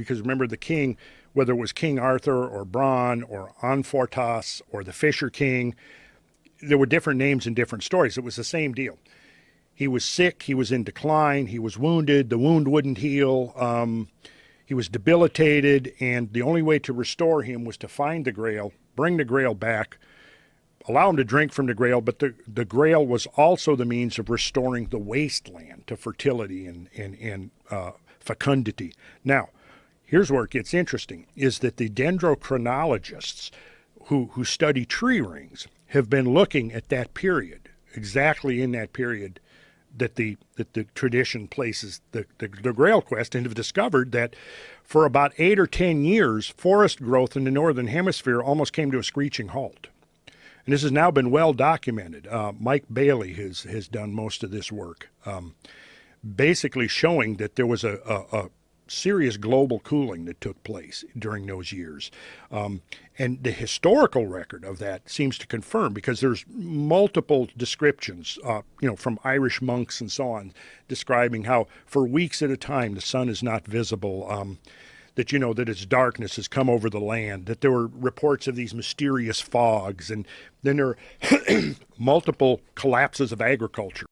Because remember, the king, whether it was King Arthur or Bran or Anfortas or the Fisher King, there were different names and different stories. It was the same deal. He was sick, he was in decline, he was wounded, the wound wouldn't heal, he was debilitated, and the only way to restore him was to find the grail, bring the grail back, allow him to drink from the grail, but the grail was also the means of restoring the wasteland to fertility and fecundity. Now, here's where it gets interesting, is that the dendrochronologists who study tree rings have been looking at that period, exactly in that period that the tradition places the Grail quest, and have discovered that for about 8 or 10 years, forest growth in the northern hemisphere almost came to a screeching halt. And this has now been well documented. Mike Bailey has done most of this work, basically showing that there was a serious global cooling that took place during those years. And the historical record of that seems to confirm, because there's multiple descriptions, from Irish monks and so on, describing how for weeks at a time the sun is not visible, that its darkness has come over the land, that there were reports of these mysterious fogs, and then there are multiple collapses of agriculture.